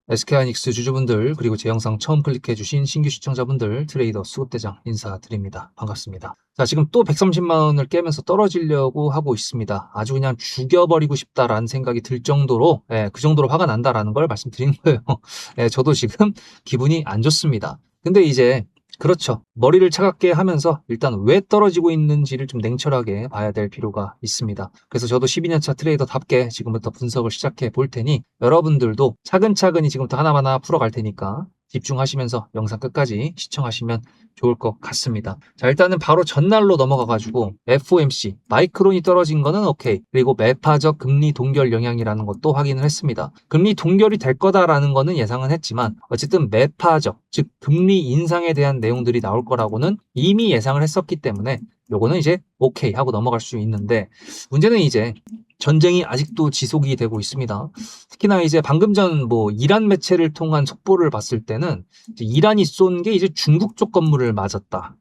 SK하이닉스 주주분들 그리고 제 영상 처음 클릭해주신 신규 시청자분들 트레이더 수급대장 인사드립니다. 반갑습니다. 자, 지금 또 130만 원을 깨면서 떨어지려고 하고 있습니다. 아주 그냥 죽여버리고 싶다라는 생각이 들 정도로 그 정도로 화가 난다라는 걸 말씀드리는 거예요. 저도 지금 기분이 안 좋습니다. 근데 이제 그렇죠. 머리를 차갑게 하면서 일단 왜 떨어지고 있는지를 좀 냉철하게 봐야 될 필요가 있습니다. 그래서 저도 12년차 트레이더답게 지금부터 분석을 시작해 볼 테니 여러분들도 차근차근히 지금부터 하나하나 풀어갈 테니까 집중하시면서 영상 끝까지 시청하시면 좋을 것 같습니다. 자, 일단은 바로 전날로 넘어가가지고 FOMC, 마이크론이 떨어진 거는 오케이. 그리고 매파적 금리 동결 영향이라는 것도 확인을 했습니다. 금리 동결이 될 거다라는 거는 예상은 했지만 어쨌든 매파적, 즉 금리 인상에 대한 내용들이 나올 거라고는 이미 예상을 했었기 때문에 요거는 이제 오케이 하고 넘어갈 수 있는데 문제는 이제 전쟁이 아직도 지속이 되고 있습니다. 특히나 이제 방금 전 뭐 이란 매체를 통한 속보를 봤을 때는 이란이 쏜 게 이제 중국 쪽 건물을 맞았다.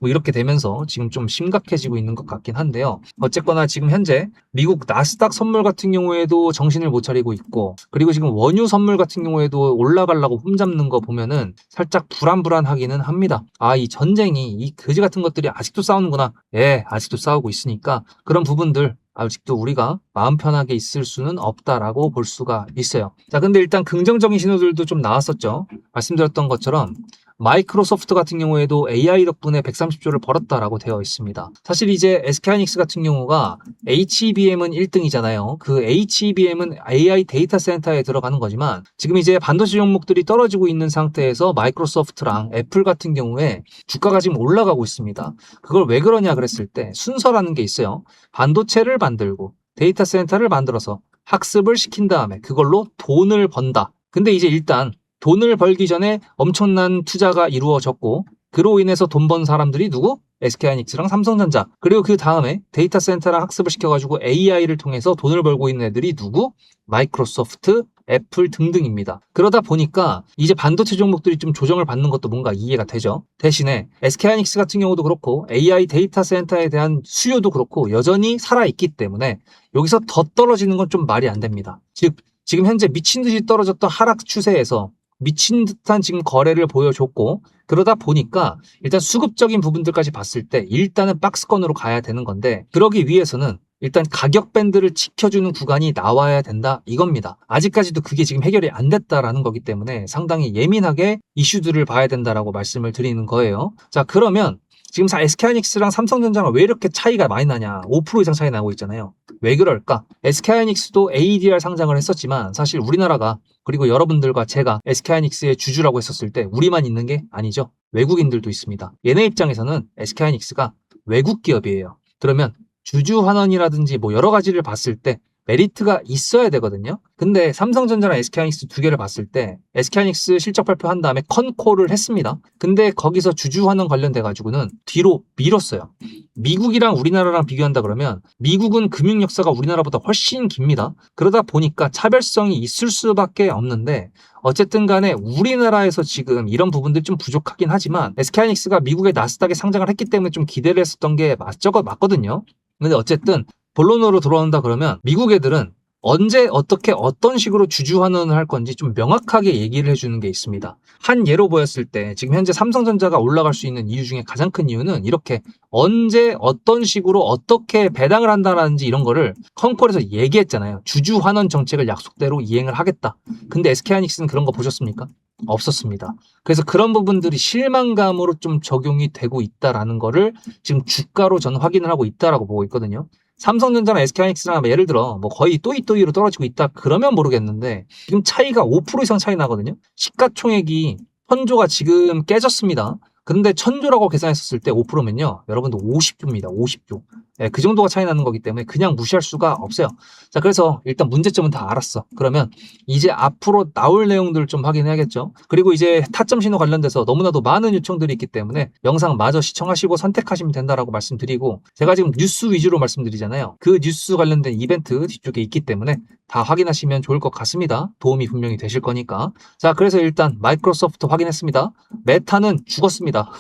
뭐 이렇게 되면서 지금 좀 심각해지고 있는 것 같긴 한데요. 어쨌거나 지금 현재 미국 나스닥 선물 같은 경우에도 정신을 못 차리고 있고 그리고 지금 원유 선물 같은 경우에도 올라가려고 폼잡는 거 보면은 살짝 불안불안하기는 합니다. 아, 이 전쟁이 이 거지 같은 것들이 아직도 싸우는구나. 예, 아직도 싸우고 있으니까 그런 부분들 아직도 우리가 마음 편하게 있을 수는 없다라고 볼 수가 있어요. 자, 근데 일단 긍정적인 신호들도 좀 나왔었죠. 말씀드렸던 것처럼 마이크로소프트 같은 경우에도 AI 덕분에 130조를 벌었다라고 되어 있습니다. 사실 이제 SK하이닉스 같은 경우가 HBM은 1등이잖아요. 그 HBM은 AI 데이터 센터에 들어가는 거지만 지금 이제 반도체 종목들이 떨어지고 있는 상태에서 마이크로소프트랑 애플 같은 경우에 주가가 지금 올라가고 있습니다. 그걸 왜 그러냐 그랬을 때 순서라는 게 있어요. 반도체를 만들고 데이터 센터를 만들어서 학습을 시킨 다음에 그걸로 돈을 번다. 근데 이제 일단 돈을 벌기 전에 엄청난 투자가 이루어졌고 그로 인해서 돈 번 사람들이 누구? SK하이닉스랑 삼성전자. 그리고 그 다음에 데이터 센터랑 학습을 시켜가지고 AI를 통해서 돈을 벌고 있는 애들이 누구? 마이크로소프트, 애플 등등입니다. 그러다 보니까 이제 반도체 종목들이 좀 조정을 받는 것도 뭔가 이해가 되죠. 대신에 SK하이닉스 같은 경우도 그렇고 AI 데이터 센터에 대한 수요도 그렇고 여전히 살아있기 때문에 여기서 더 떨어지는 건 좀 말이 안 됩니다. 즉 지금 현재 미친 듯이 떨어졌던 하락 추세에서 미친 듯한 지금 거래를 보여줬고 그러다 보니까 일단 수급적인 부분들까지 봤을 때 일단은 박스권으로 가야 되는 건데 그러기 위해서는 일단 가격 밴드를 지켜주는 구간이 나와야 된다 이겁니다. 아직까지도 그게 지금 해결이 안 됐다라는 거기 때문에 상당히 예민하게 이슈들을 봐야 된다라고 말씀을 드리는 거예요. 자, 그러면 지금 SK하이닉스랑 삼성전자가 왜 이렇게 차이가 많이 나냐? 5% 이상 차이 나고 있잖아요. 왜 그럴까? SK하이닉스도 ADR 상장을 했었지만 사실 우리나라가 그리고 여러분들과 제가 SK하이닉스의 주주라고 했었을 때 우리만 있는 게 아니죠. 외국인들도 있습니다. 얘네 입장에서는 SK하이닉스가 외국 기업이에요. 그러면 주주 환원이라든지 뭐 여러 가지를 봤을 때 메리트가 있어야 되거든요. 근데 삼성전자랑 SK하이닉스 두 개를 봤을 때 SK하이닉스 실적 발표한 다음에 컨콜을 했습니다. 근데 거기서 주주 환원 관련돼 가지고는 뒤로 밀었어요. 미국이랑 우리나라랑 비교한다 그러면 미국은 금융 역사가 우리나라보다 훨씬 깁니다. 그러다 보니까 차별성이 있을 수밖에 없는데 어쨌든 간에 우리나라에서 지금 이런 부분들이 좀 부족하긴 하지만 SK하이닉스가 미국의 나스닥에 상장을 했기 때문에 좀 기대를 했었던 게 맞거든요. 근데 어쨌든 본론으로 돌아온다 그러면 미국 애들은 언제 어떻게 어떤 식으로 주주 환원을 할 건지 좀 명확하게 얘기를 해주는 게 있습니다. 한 예로 보였을 때 지금 현재 삼성전자가 올라갈 수 있는 이유 중에 가장 큰 이유는 이렇게 언제 어떤 식으로 어떻게 배당을 한다라든지 이런 거를 컨콜에서 얘기했잖아요. 주주 환원 정책을 약속대로 이행을 하겠다. 근데 SK하이닉스는 그런 거 보셨습니까? 없었습니다. 그래서 그런 부분들이 실망감으로 좀 적용이 되고 있다라는 거를 지금 주가로 저는 확인을 하고 있다라고 보고 있거든요. 삼성전자나 SK하이닉스나 예를 들어 뭐 거의 또이또이로 떨어지고 있다 그러면 모르겠는데 지금 차이가 5% 이상 차이 나거든요. 시가총액이 1000조가 지금 깨졌습니다. 근데 1000조라고 계산했었을 때 5%면요. 여러분들 50조입니다. 50조. 예, 그 정도가 차이 나는 거기 때문에 그냥 무시할 수가 없어요. 자, 그래서 일단 문제점은 다 알았어. 그러면 이제 앞으로 나올 내용들을 좀 확인해야겠죠. 그리고 이제 타점 신호 관련돼서 너무나도 많은 요청들이 있기 때문에 영상 마저 시청하시고 선택하시면 된다라고 말씀드리고 제가 지금 뉴스 위주로 말씀드리잖아요. 그 뉴스 관련된 이벤트 뒤쪽에 있기 때문에 다 확인하시면 좋을 것 같습니다. 도움이 분명히 되실 거니까. 자, 그래서 일단 마이크로소프트 확인했습니다. 메타는 죽었습니다.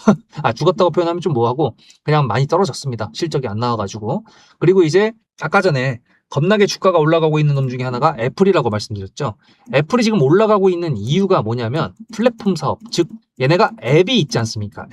아, 죽었다고 표현하면 좀 뭐하고 그냥 많이 떨어졌습니다. 실적이 안 나와가지고. 그리고 이제 아까 전에 겁나게 주가가 올라가고 있는 놈 중에 하나가 애플이라고 말씀드렸죠. 애플이 지금 올라가고 있는 이유가 뭐냐면 플랫폼 사업, 즉 얘네가 앱이 있지 않습니까?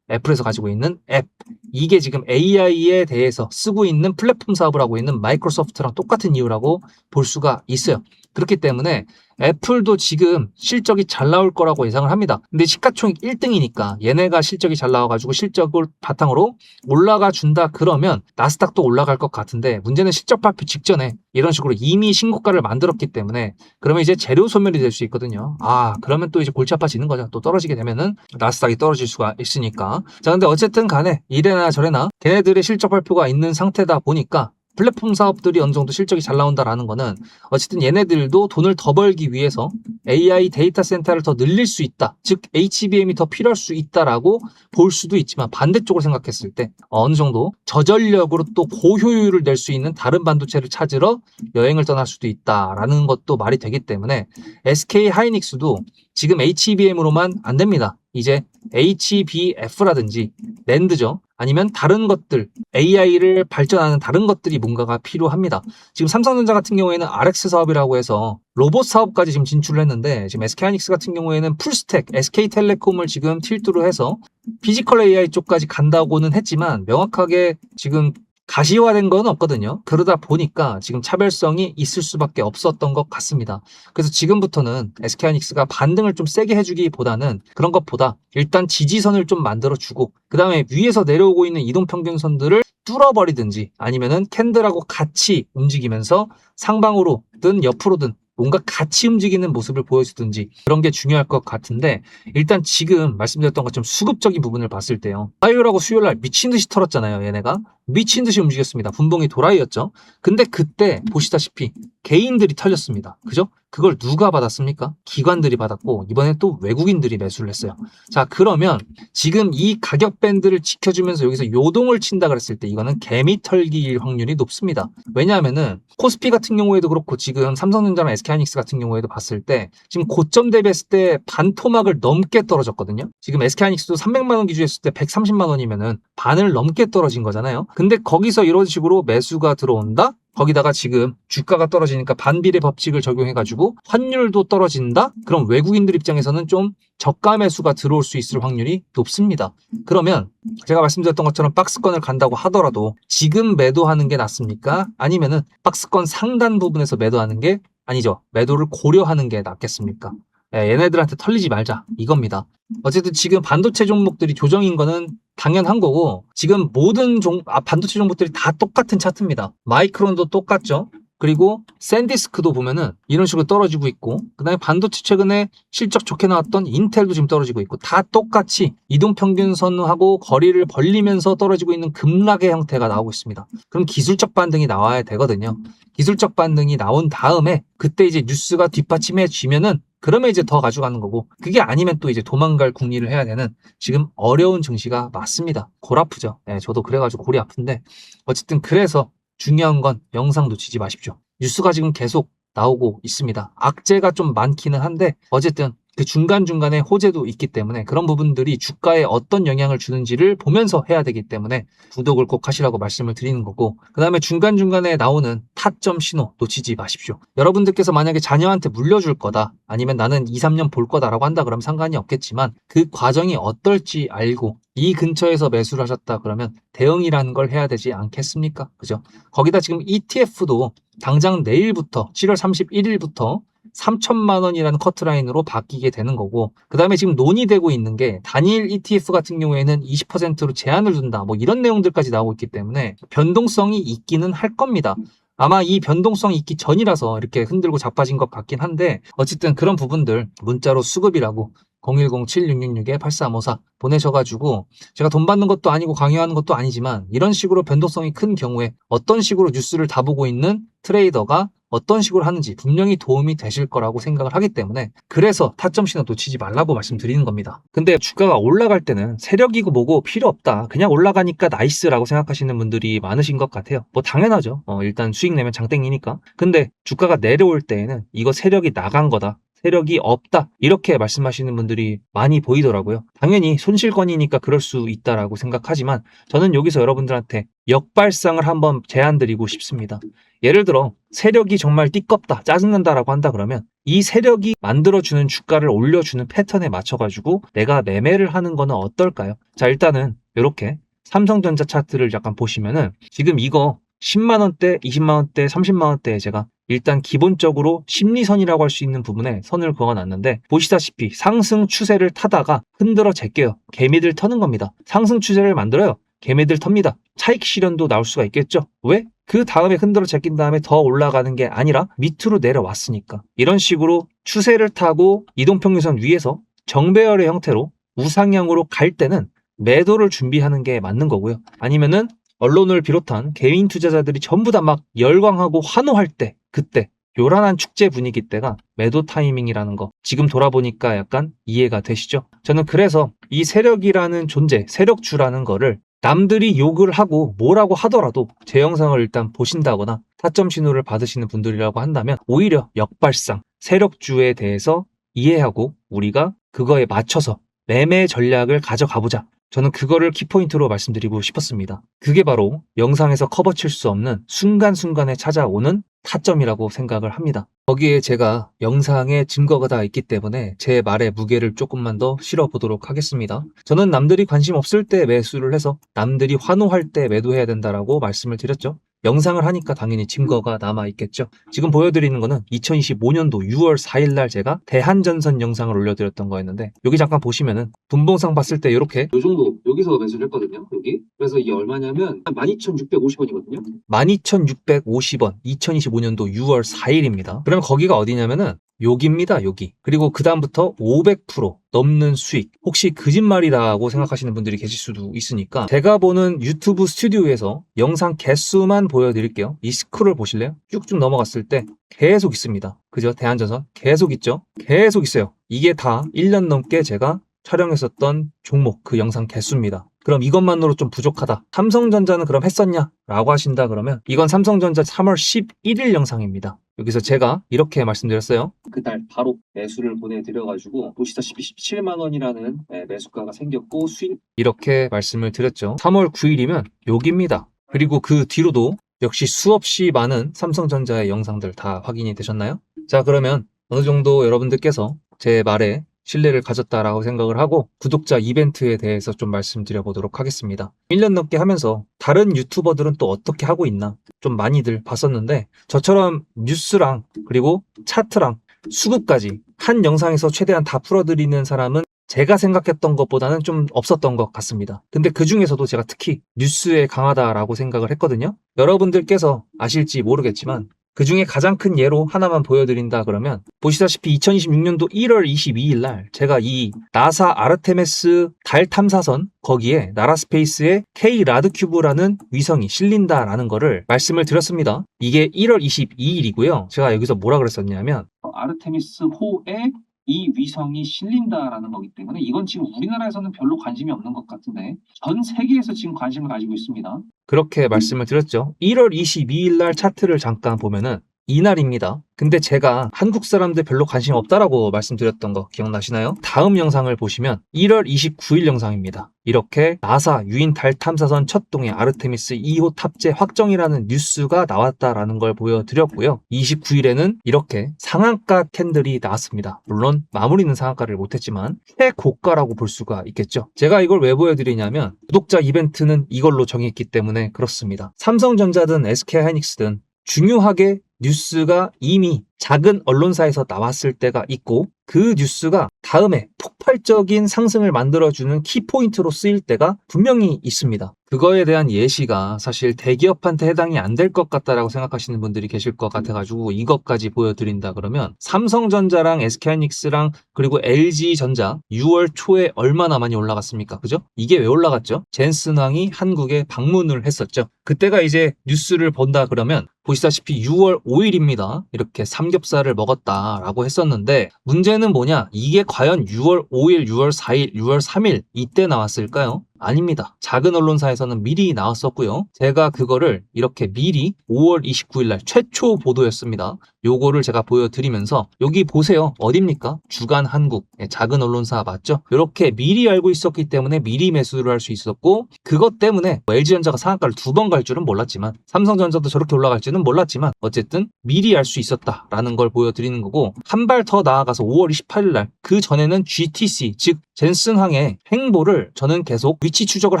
애플에서 가지고 있는 앱. 이게 지금 AI에 대해서 쓰고 있는 플랫폼 사업을 하고 있는 마이크로소프트랑 똑같은 이유라고 볼 수가 있어요. 그렇기 때문에 애플도 지금 실적이 잘 나올 거라고 예상을 합니다. 근데 시가총액 1등이니까 얘네가 실적이 잘 나와가지고 실적을 바탕으로 올라가 준다 그러면 나스닥도 올라갈 것 같은데, 문제는 실적 발표 직전에 이런 식으로 이미 신고가를 만들었기 때문에 그러면 이제 재료 소멸이 될 수 있거든요. 그러면 또 이제 골치 아파지는 거죠. 또 떨어지게 되면은 나스닥이 떨어질 수가 있으니까. 자, 근데 어쨌든 간에 이래나 저래나 걔네들의 실적 발표가 있는 상태다 보니까 플랫폼 사업들이 어느 정도 실적이 잘 나온다라는 거는 어쨌든 얘네들도 돈을 더 벌기 위해서 AI 데이터 센터를 더 늘릴 수 있다. 즉 HBM이 더 필요할 수 있다라고 볼 수도 있지만, 반대쪽으로 생각했을 때 어느 정도 저전력으로 또 고효율을 낼 수 있는 다른 반도체를 찾으러 여행을 떠날 수도 있다라는 것도 말이 되기 때문에 SK 하이닉스도 지금 HBM으로만 안 됩니다. 이제 HBF라든지 낸드죠. 아니면 다른 것들, AI를 발전하는 다른 것들이 뭔가가 필요합니다. 지금 삼성전자 같은 경우에는 RX 사업이라고 해서 로봇 사업까지 지금 진출을 했는데, 지금 SK하이닉스 같은 경우에는 풀스택, SK텔레콤을 지금 필두로 해서 피지컬 AI 쪽까지 간다고는 했지만 명확하게 지금 가시화된 건 없거든요. 그러다 보니까 지금 차별성이 있을 수밖에 없었던 것 같습니다. 그래서 지금부터는 SK하이닉스가 반등을 좀 세게 해주기보다는 그런 것보다 일단 지지선을 좀 만들어주고, 그 다음에 위에서 내려오고 있는 이동평균선들을 뚫어버리든지 아니면은 캔들하고 같이 움직이면서 상방으로든 옆으로든 뭔가 같이 움직이는 모습을 보여주든지, 그런 게 중요할 것 같은데, 일단 지금 말씀드렸던 것처럼 수급적인 부분을 봤을 때요, 화요일하고 수요일날 미친듯이 털었잖아요. 얘네가 미친듯이 움직였습니다. 분봉이 도라이였죠. 근데 그때 보시다시피 개인들이 털렸습니다. 그죠? 그걸 누가 받았습니까? 기관들이 받았고, 이번에 또 외국인들이 매수를 했어요. 자, 그러면 지금 이 가격 밴드를 지켜주면서 여기서 요동을 친다 그랬을 때 이거는 개미 털기일 확률이 높습니다. 왜냐하면은 코스피 같은 경우에도 그렇고 지금 삼성전자나 SK하이닉스 같은 경우에도 봤을 때 지금 고점 대비했을 때 반토막을 넘게 떨어졌거든요. 지금 SK하이닉스도 300만 원 기준했을 때 130만 원이면은 반을 넘게 떨어진 거잖아요. 근데 거기서 이런 식으로 매수가 들어온다? 거기다가 지금 주가가 떨어지니까 반비례 법칙을 적용해가지고 환율도 떨어진다? 그럼 외국인들 입장에서는 좀 저가 매수가 들어올 수 있을 확률이 높습니다. 그러면 제가 말씀드렸던 것처럼 박스권을 간다고 하더라도 지금 매도하는 게 낫습니까? 아니면은 박스권 상단 부분에서 매도하는 게, 아니죠, 매도를 고려하는 게 낫겠습니까? 얘네들한테 털리지 말자, 이겁니다. 어쨌든 지금 반도체 종목들이 조정인 거는 당연한 거고, 지금 모든 반도체 종목들이 다 똑같은 차트입니다. 마이크론도 똑같죠. 그리고 샌디스크도 보면은 이런 식으로 떨어지고 있고, 그 다음에 반도체 최근에 실적 좋게 나왔던 인텔도 지금 떨어지고 있고, 다 똑같이 이동평균선하고 거리를 벌리면서 떨어지고 있는 급락의 형태가 나오고 있습니다. 그럼 기술적 반등이 나와야 되거든요. 기술적 반등이 나온 다음에 그때 이제 뉴스가 뒷받침해 주면은 그러면 이제 더 가져가는 거고, 그게 아니면 또 이제 도망갈 궁리를 해야 되는 지금 어려운 증시가 맞습니다. 골 아프죠. 저도 그래가지고 골이 아픈데, 어쨌든 그래서 중요한 건 영상 놓치지 마십시오. 뉴스가 지금 계속 나오고 있습니다. 악재가 좀 많기는 한데 어쨌든 그 중간중간에 호재도 있기 때문에 그런 부분들이 주가에 어떤 영향을 주는지를 보면서 해야 되기 때문에 구독을 꼭 하시라고 말씀을 드리는 거고, 그 다음에 중간중간에 나오는 타점 신호 놓치지 마십시오. 여러분들께서 만약에 자녀한테 물려줄 거다, 아니면 나는 2, 3년 볼 거다라고 한다 그러면 상관이 없겠지만, 그 과정이 어떨지 알고 이 근처에서 매수를 하셨다 그러면 대응이라는 걸 해야 되지 않겠습니까? 그죠? 거기다 지금 ETF도 당장 내일부터 7월 31일부터 3천만 원이라는 커트라인으로 바뀌게 되는 거고, 그 다음에 지금 논의되고 있는 게 단일 ETF 같은 경우에는 20%로 제한을 둔다, 뭐 이런 내용들까지 나오고 있기 때문에 변동성이 있기는 할 겁니다. 아마 이 변동성이 있기 전이라서 이렇게 흔들고 자빠진 것 같긴 한데, 어쨌든 그런 부분들 문자로 수급이라고 010-7666-8354 보내셔가지고, 제가 돈 받는 것도 아니고 강요하는 것도 아니지만 이런 식으로 변동성이 큰 경우에 어떤 식으로 뉴스를 다 보고 있는 트레이더가 어떤 식으로 하는지 분명히 도움이 되실 거라고 생각을 하기 때문에, 그래서 타점 신호 놓치지 말라고 말씀드리는 겁니다. 근데 주가가 올라갈 때는 세력이고 뭐고 필요 없다, 그냥 올라가니까 나이스라고 생각하시는 분들이 많으신 것 같아요. 뭐 당연하죠. 일단 수익 내면 장땡이니까. 근데 주가가 내려올 때에는 이거 세력이 나간 거다, 세력이 없다 이렇게 말씀하시는 분들이 많이 보이더라고요. 당연히 손실권이니까 그럴 수 있다라고 생각하지만 저는 여기서 여러분들한테 역발상을 한번 제안드리고 싶습니다. 예를 들어 세력이 정말 띠껍다 짜증난다라고 한다 그러면 이 세력이 만들어주는 주가를 올려주는 패턴에 맞춰가지고 내가 매매를 하는 거는 어떨까요? 자, 일단은 이렇게 삼성전자 차트를 약간 보시면은 지금 이거 10만원대, 20만원대, 30만원대에 제가 일단 기본적으로 심리선이라고 할 수 있는 부분에 선을 그어놨는데 보시다시피 상승 추세를 타다가 흔들어 제껴요. 개미들 터는 겁니다. 상승 추세를 만들어요. 개미들 텁니다. 차익 실현도 나올 수가 있겠죠. 왜? 그 다음에 흔들어 제낀 다음에 더 올라가는 게 아니라 밑으로 내려왔으니까. 이런 식으로 추세를 타고 이동평균선 위에서 정배열의 형태로 우상향으로 갈 때는 매도를 준비하는 게 맞는 거고요. 아니면은 언론을 비롯한 개인 투자자들이 전부 다 막 열광하고 환호할 때, 그때 요란한 축제 분위기 때가 매도 타이밍이라는 거 지금 돌아보니까 약간 이해가 되시죠? 저는 그래서 이 세력이라는 존재, 세력주라는 거를 남들이 욕을 하고 뭐라고 하더라도 제 영상을 일단 보신다거나 타점 신호를 받으시는 분들이라고 한다면 오히려 역발상, 세력주에 대해서 이해하고 우리가 그거에 맞춰서 매매 전략을 가져가보자. 저는 그거를 키포인트로 말씀드리고 싶었습니다. 그게 바로 영상에서 커버 칠 수 없는 순간순간에 찾아오는 타점이라고 생각을 합니다. 거기에 제가 영상에 증거가 다 있기 때문에 제 말의 무게를 조금만 더 실어보도록 하겠습니다. 저는 남들이 관심 없을 때 매수를 해서 남들이 환호할 때 매도해야 된다라고 말씀을 드렸죠. 영상을 하니까 당연히 증거가 남아있겠죠. 지금 보여드리는 거는 2025년도 6월 4일 날 제가 대한전선 영상을 올려드렸던 거였는데 여기 잠깐 보시면은 분봉상 봤을 때 이렇게 요 정도 여기서 매수를 했거든요. 여기. 그래서 이게 얼마냐면 12,650원이거든요. 12,650원 2025년도 6월 4일입니다. 그럼 거기가 어디냐면은 여기입니다. 여기. 그리고 그 다음부터 500% 넘는 수익. 혹시 거짓말이라고 생각하시는 분들이 계실 수도 있으니까 제가 보는 유튜브 스튜디오에서 영상 개수만 보여드릴게요. 이 스크롤 보실래요? 쭉쭉 넘어갔을 때 계속 있습니다. 그죠? 대한전선 계속 있죠? 계속 있어요. 이게 다 1년 넘게 제가 촬영했었던 종목 그 영상 개수입니다. 그럼 이것만으로 좀 부족하다. 삼성전자는 그럼 했었냐? 라고 하신다 그러면 이건 삼성전자 3월 11일 영상입니다. 여기서 제가 이렇게 말씀드렸어요. 그날 바로 매수를 보내드려가지고 보시다시피 17만원이라는 매수가가 생겼고 수익 이렇게 말씀을 드렸죠. 3월 9일이면 여기입니다. 그리고 그 뒤로도 역시 수없이 많은 삼성전자의 영상들 다 확인이 되셨나요? 자, 그러면 어느 정도 여러분들께서 제 말에 신뢰를 가졌다라고 생각을 하고 구독자 이벤트에 대해서 좀 말씀드려 보도록 하겠습니다. 1년 넘게 하면서 다른 유튜버들은 또 어떻게 하고 있나 좀 많이들 봤었는데 저처럼 뉴스랑 그리고 차트랑 수급까지 한 영상에서 최대한 다 풀어드리는 사람은 제가 생각했던 것보다는 좀 없었던 것 같습니다. 근데 그 중에서도 제가 특히 뉴스에 강하다라고 생각을 했거든요. 여러분들께서 아실지 모르겠지만 그 중에 가장 큰 예로 하나만 보여드린다 그러면 보시다시피 2026년도 1월 22일 날 제가 이 나사 아르테미스 달 탐사선 거기에 나라스페이스의 K 라드큐브라는 위성이 실린다라는 거를 말씀을 드렸습니다. 이게 1월 22일이고요. 제가 여기서 뭐라 그랬었냐면 아르테미스 호에 이 위성이 실린다라는 거기 때문에 이건 지금 우리나라에서는 별로 관심이 없는 것 같은데 전 세계에서 지금 관심을 가지고 있습니다. 그렇게 말씀을 드렸죠. 1월 22일 날 차트를 잠깐 보면은 이날입니다. 근데 제가 한국 사람들 별로 관심 없다라고 말씀드렸던 거 기억나시나요? 다음 영상을 보시면 1월 29일 영상입니다. 이렇게 나사 유인 달 탐사선 첫 동의 아르테미스 2호 탑재 확정이라는 뉴스가 나왔다라는 걸 보여드렸고요. 29일에는 이렇게 상한가 캔들이 나왔습니다. 물론 마무리는 상한가를 못했지만 최고가라고 볼 수가 있겠죠. 제가 이걸 왜 보여드리냐면 구독자 이벤트는 이걸로 정했기 때문에 그렇습니다. 삼성전자든 SK하이닉스든 중요하게 뉴스가 이미 작은 언론사에서 나왔을 때가 있고 그 뉴스가 다음에 폭발적인 상승을 만들어주는 키포인트로 쓰일 때가 분명히 있습니다. 그거에 대한 예시가 사실 대기업한테 해당이 안 될 것 같다라고 생각하시는 분들이 계실 것 같아가지고 이것까지 보여드린다 그러면 삼성전자랑 SK하이닉스랑 그리고 LG전자 6월 초에 얼마나 많이 올라갔습니까? 그죠? 이게 왜 올라갔죠? 젠슨왕이 한국에 방문을 했었죠. 그때가 이제 뉴스를 본다 그러면 보시다시피 6월 5일입니다. 이렇게 삼겹살을 먹었다라고 했었는데 문제는 뭐냐? 이게 과연 6월 5일, 6월 4일, 6월 3일 이때 나왔을까요? 아닙니다. 작은 언론사에서는 미리 나왔었고요. 제가 그거를 이렇게 미리 5월 29일 날 최초 보도였습니다. 요거를 제가 보여드리면서 여기 보세요. 어딥니까? 주간 한국. 작은 언론사 맞죠? 이렇게 미리 알고 있었기 때문에 미리 매수를 할 수 있었고, 그것 때문에 LG전자가 상한가를 2번 갈 줄은 몰랐지만, 삼성전자도 저렇게 올라갈지는 몰랐지만, 어쨌든 미리 알 수 있었다라는 걸 보여드리는 거고, 한 발 더 나아가서 5월 28일 날 그 전에는 GTC, 즉 젠슨항의 행보를 저는 계속 위치 추적을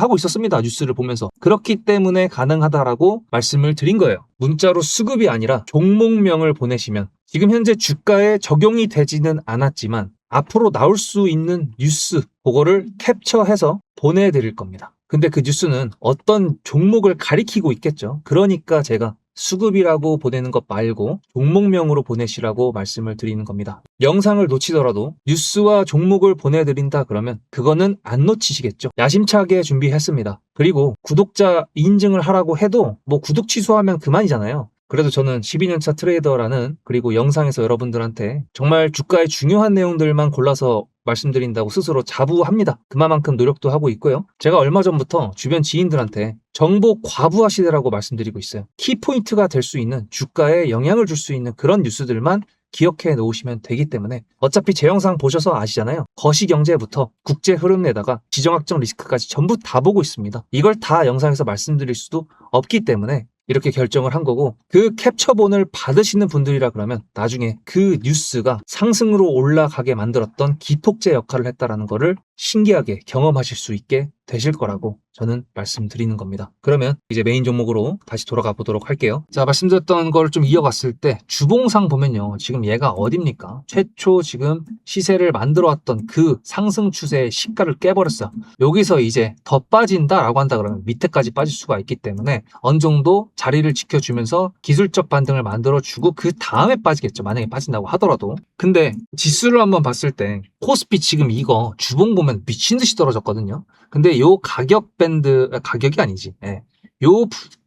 하고 있었습니다. 뉴스를 보면서. 그렇기 때문에 가능하다라고 말씀을 드린 거예요. 문자로 수급이 아니라 종목명을 보내시면 지금 현재 주가에 적용이 되지는 않았지만 앞으로 나올 수 있는 뉴스 그거를 캡처해서 보내드릴 겁니다. 근데 그 뉴스는 어떤 종목을 가리키고 있겠죠. 그러니까 제가 수급이라고 보내는 것 말고 종목명으로 보내시라고 말씀을 드리는 겁니다. 영상을 놓치더라도 뉴스와 종목을 보내드린다 그러면 그거는 안 놓치시겠죠. 야심차게 준비했습니다. 그리고 구독자 인증을 하라고 해도 뭐 구독 취소하면 그만이잖아요. 그래도 저는 12년차 트레이더라는, 그리고 영상에서 여러분들한테 정말 주가의 중요한 내용들만 골라서 말씀드린다고 스스로 자부합니다. 그만큼 노력도 하고 있고요. 제가 얼마 전부터 주변 지인들한테 정보 과부하시대라고 말씀드리고 있어요. 키포인트가 될 수 있는, 주가에 영향을 줄 수 있는 그런 뉴스들만 기억해 놓으시면 되기 때문에, 어차피 제 영상 보셔서 아시잖아요. 거시경제부터 국제 흐름에다가 지정학적 리스크까지 전부 다 보고 있습니다. 이걸 다 영상에서 말씀드릴 수도 없기 때문에 이렇게 결정을 한 거고, 그 캡처본을 받으시는 분들이라 그러면 나중에 그 뉴스가 상승으로 올라가게 만들었던 기폭제 역할을 했다라는 거를 신기하게 경험하실 수 있게 되실 거라고 저는 말씀드리는 겁니다. 그러면 이제 메인 종목으로 다시 돌아가 보도록 할게요. 자, 말씀드렸던 걸 좀 이어갔을 때 주봉상 보면요. 지금 얘가 어딥니까? 최초 지금 시세를 만들어 왔던 그 상승 추세의 시가를 깨버렸어요. 여기서 이제 더 빠진다라고 한다 그러면 밑에까지 빠질 수가 있기 때문에 어느 정도 자리를 지켜주면서 기술적 반등을 만들어주고 그 다음에 빠지겠죠. 만약에 빠진다고 하더라도. 근데 지수를 한번 봤을 때 코스피 지금 이거 주봉 보면 미친 듯이 떨어졌거든요. 근데 요 가격 밴드, 가격이 아니지. 예. 요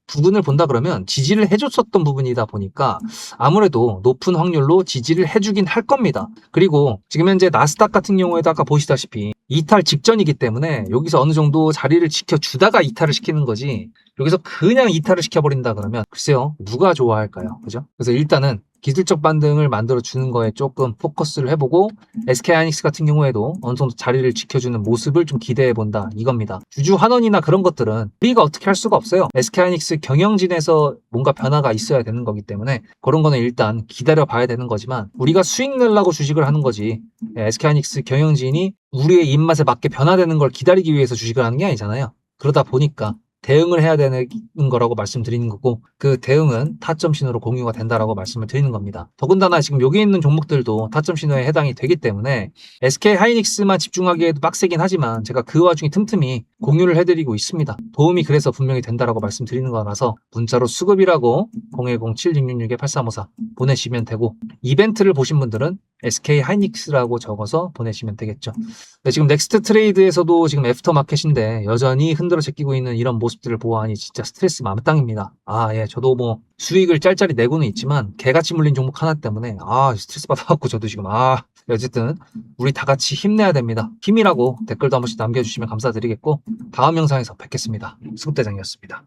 부분을 본다 그러면 지지를 해줬었던 부분이다 보니까 아무래도 높은 확률로 지지를 해주긴 할 겁니다. 그리고 지금 현재 나스닥 같은 경우에도 아까 보시다시피 이탈 직전이기 때문에 여기서 어느 정도 자리를 지켜주다가 이탈을 시키는 거지, 여기서 그냥 이탈을 시켜버린다 그러면 글쎄요, 누가 좋아할까요? 그죠? 그래서 일단은 기술적 반등을 만들어주는 거에 조금 포커스를 해보고, SK하이닉스 같은 경우에도 어느 정도 자리를 지켜주는 모습을 좀 기대해본다 이겁니다. 주주 환원이나 그런 것들은 우리가 어떻게 할 수가 없어요. SK하이닉스 경영진에서 뭔가 변화가 있어야 되는 거기 때문에 그런 거는 일단 기다려 봐야 되는 거지만, 우리가 수익 내려고 주식을 하는 거지 SK하이닉스 경영진이 우리의 입맛에 맞게 변화되는 걸 기다리기 위해서 주식을 하는 게 아니잖아요. 그러다 보니까 대응을 해야 되는 거라고 말씀드리는 거고, 그 대응은 타점 신호로 공유가 된다라고 말씀을 드리는 겁니다. 더군다나 지금 여기 있는 종목들도 타점 신호에 해당이 되기 때문에 SK 하이닉스만 집중하기에도 빡세긴 하지만 제가 그 와중에 틈틈이 공유를 해드리고 있습니다. 도움이 그래서 분명히 된다라고 말씀드리는 거라서 문자로 수급이라고 010-7666-8354 보내시면 되고, 이벤트를 보신 분들은 SK 하이닉스라고 적어서 보내시면 되겠죠. 네, 지금 넥스트 트레이드에서도 지금 애프터마켓인데 여전히 흔들어 제끼고 있는 이런 모습들을 보아하니 진짜 스트레스 만땅입니다. 예, 저도 뭐 수익을 짤짤이 내고는 있지만 개같이 물린 종목 하나 때문에 스트레스 받아갖고 저도 지금 어쨌든 우리 다 같이 힘내야 됩니다. 힘이라고 댓글도 한 번씩 남겨주시면 감사드리겠고, 다음 영상에서 뵙겠습니다. 수급대장이었습니다.